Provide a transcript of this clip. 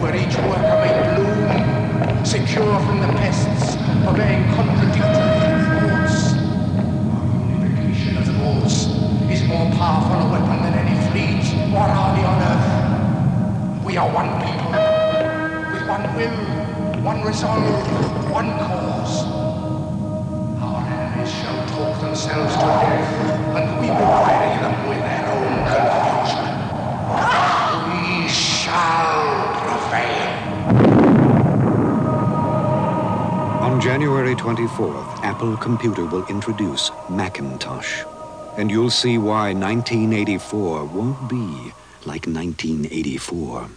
where each worker may bloom, secure from the pests, obeying contradictory thoughts. Our unification of thoughts is more powerful a weapon than any fleet or army on earth. We are one people, with one will, one resolve, one cause. Our enemies shall talk themselves to death, and we will bury them with their own confusion. We shall prevail. On January 24th, Apple Computer will introduce Macintosh. And you'll see why 1984 won't be like 1984.